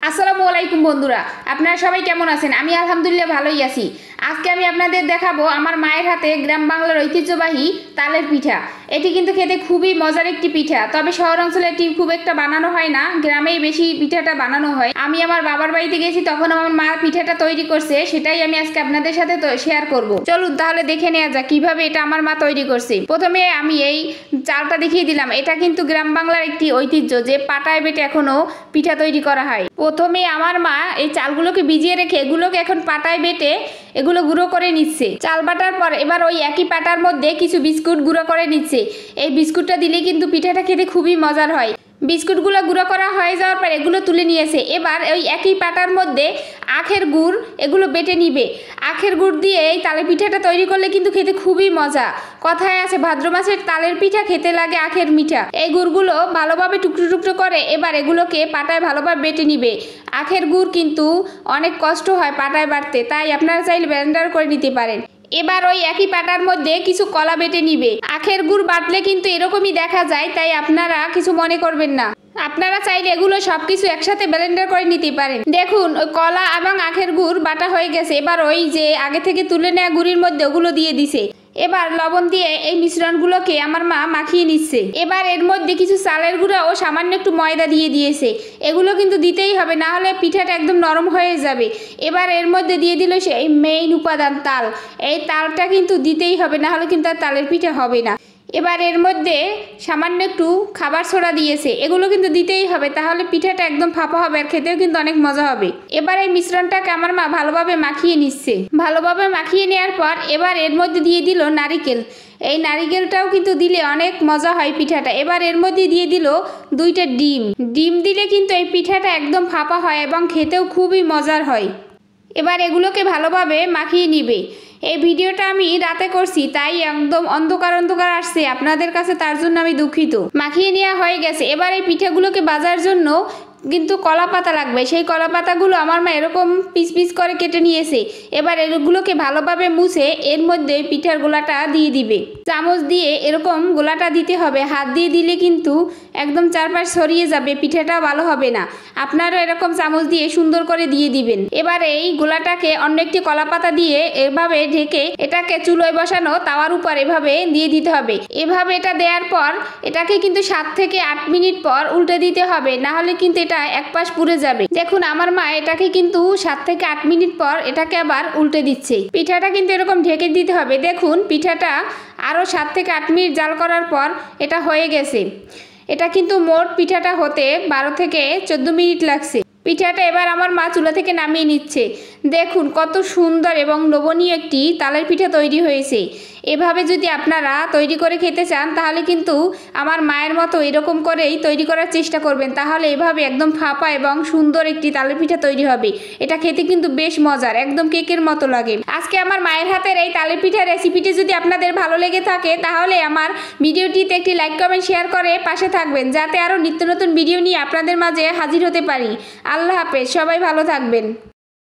আসসালামু আলাইকুম বন্ধুরা, আপনারা সবাই কেমন আছেন? আমি আলহামদুলিল্লাহ ভালোই আছি। আজকে আমি আপনাদের দেখাবো আমার মায়ের হাতে গ্রাম বাংলার ঐতিহ্যবাহী তালের পিঠা। এটি কিন্তু খেতে খুবই মজার একটি পিঠা, তবে শহর অঞ্চলে এটি খুব একটা বানানো হয় না, গ্রামেই বেশি পিঠাটা বানানো হয়। আমি আমার বাবার বাড়িতে গেছি, তখন আমার মা পিঠাটা তৈরি করছে, সেটাই আমি আজকে আপনাদের সাথে শেয়ার করব। চলুন তাহলে দেখে নেওয়া যাক কিভাবে এটা আমার মা তৈরি করছে। প্রথমে আমি এই চালটা দেখিয়ে দিলাম। এটা কিন্তু গ্রাম বাংলার একটি ঐতিহ্য যে পাটায় বেটে এখনো পিঠা তৈরি করা হয়। প্রথমে আমার মা এই চালগুলোকে ভিজিয়ে রেখে এগুলোকে এখন পাটায় বেটে এগুলো গুঁড়ো করে নিচ্ছে। চাল বাটার পর এবার ওই একই পাটার মধ্যে কিছু বিস্কুট গুঁড়ো করে নিচ্ছে। এই বিস্কুটটা দিলে কিন্তু পিঠাটা খেতে খুবই মজার হয়। বিস্কুটগুলো গুঁড়ো করা হয়ে যাওয়ার পর এগুলো তুলে নিয়েছে। এবার ওই একই পাটার মধ্যে আখের গুড় এগুলো বেটে নিবে। আখের গুড় দিয়ে এই তালের পিঠাটা তৈরি করলে কিন্তু খেতে খুবই মজা। কথায় আছে ভাদ্র মাসের তালের পিঠা খেতে লাগে আখের মিঠা। এই গুড়গুলো ভালোভাবে টুকরো টুকরো করে এবার এগুলোকে পাটায় ভালোভাবে বেটে নিবে। আখের গুড় কিন্তু অনেক কষ্ট হয় পাটায় বাটতে, তাই আপনারা চাইলে ব্লেন্ডার করে নিতে পারেন। এবার ওই একই পাটার মধ্যে কিছু কলা বেটে নিবে। আখের গুড় বাটলে কিন্তু এরকমই দেখা যায়, তাই আপনারা কিছু মনে করবেন না। আপনারা চাইলে এগুলো সবকিছু একসাথে ব্লেন্ডার করে নিতে পারেন। দেখুন ওই কলা এবং আখের গুড় বাটা হয়ে গেছে। এবার ওই যে আগে থেকে তুলে নেওয়া গুড়ির মধ্যে ওগুলো দিয়ে দিছে। এবার লবণ দিয়ে এই মিশ্রণগুলোকে আমার মা মাখিয়ে নিচ্ছে। এবার এর মধ্যে কিছু চালের গুঁড়া ও সামান্য একটু ময়দা দিয়ে দিয়েছে। এগুলো কিন্তু দিতেই হবে, না হলে পিঠাটা একদম নরম হয়ে যাবে। এবার এর মধ্যে দিয়ে দিল সেই মেইন উপাদান তাল। এই তালটা কিন্তু দিতেই হবে, না হলে কিন্তু আর তালের পিঠা হবে না। এবার এর মধ্যে সামান্য একটু খাবার সোডা দিয়েছে। এগুলো কিন্তু দিতেই হবে, তাহলে পিঠাটা একদম ফাঁপা হবে আর খেতেও কিন্তু অনেক মজা হবে। এবার এই মিশ্রণটাকে আমার মা ভালোভাবে মাখিয়ে নিচ্ছে। ভালোভাবে মাখিয়ে নেওয়ার পর এবার এর মধ্যে দিয়ে দিল নারিকেল। এই নারিকেলটাও কিন্তু দিলে অনেক মজা হয় পিঠাটা। এবার এর মধ্যে দিয়ে দিল 2টা ডিম। ডিম দিলে কিন্তু এই পিঠাটা একদম ফাঁপা হয় এবং খেতেও খুবই মজার হয়। এবার এগুলোকে ভালোভাবে মাখিয়ে নিবে। এই ভিডিওটা আমি রাতে করছি, তাই একদম অন্ধকার অন্ধকার আসছে আপনাদের কাছে, তার জন্য আমি দুঃখিত। মাখিয়ে নেওয়া হয়ে গেছে। এবার এই পিঠাগুলোকে ভাজার জন্য কিন্তু কলা পাতা লাগবে। সেই কলা পাতাগুলো আমার মা এরকম পিস পিস করে কেটে নিয়েছে। এবার এগুলোকে ভালোভাবে মুছে এর মধ্যে পিঠার গোলাটা দিয়ে দিবে। চামচ দিয়ে এরকম গোলাটা দিতে হবে, হাত দিয়ে দিলে কিন্তু একদম চারপাশ ছড়িয়ে যাবে, পিঠাটা ভালো হবে না। আপনারা এরকম চামচ দিয়ে সুন্দর করে দিয়ে দিবেন। এবার এই গোলাটাকে অন্য একটি কলা পাতা দিয়ে এভাবে ঢেকে এটাকে চুলোয় বসানো তাওয়ার উপর এভাবে দিয়ে দিতে হবে। এভাবে এটা দেওয়ার পর এটাকে কিন্তু 7 থেকে 8 মিনিট পর উল্টে দিতে হবে, না হলে কিন্তু এটা এক পাশ পুড়ে যাবে। দেখুন আমার মা এটাকে কিন্তু 7 থেকে 8 মিনিট পর এটাকে আবার উল্টে দিচ্ছে। পিঠাটা কিন্তু এরকম ঢেকে দিতে হবে। দেখুন পিঠাটা আরও 7 থেকে 8 মিনিট জাল করার পর এটা হয়ে গেছে। এটা কিন্তু মোট পিঠাটা হতে 12 থেকে 14 মিনিট লাগছে। পিঠাটা এবার আমার মা চুলা থেকে নামিয়ে নিচ্ছে। দেখুন কত সুন্দর এবং লোভনীয় একটি তালের পিঠা তৈরি হয়েছে। এভাবে যদি আপনারা তৈরি করে খেতে চান তাহলে কিন্তু আমার মায়ের মতো এরকম করেই তৈরি করার চেষ্টা করবেন, তাহলে এভাবে একদম ফাঁপা এবং সুন্দর একটি তালের পিঠা তৈরি হবে। এটা খেতে কিন্তু বেশ মজার, একদম কেকের মতো লাগে। আজকে আমার মায়ের হাতের এই তালের পিঠা রেসিপিটি যদি আপনাদের ভালো লেগে থাকে তাহলে আমার ভিডিওটিতে একটি লাইক কমেন্ট শেয়ার করে পাশে থাকবেন, যাতে আরও নিত্য নতুন ভিডিও নিয়ে আপনাদের মাঝে হাজির হতে পারি। আল্লাহ হাফেজ, সবাই ভালো থাকবেন।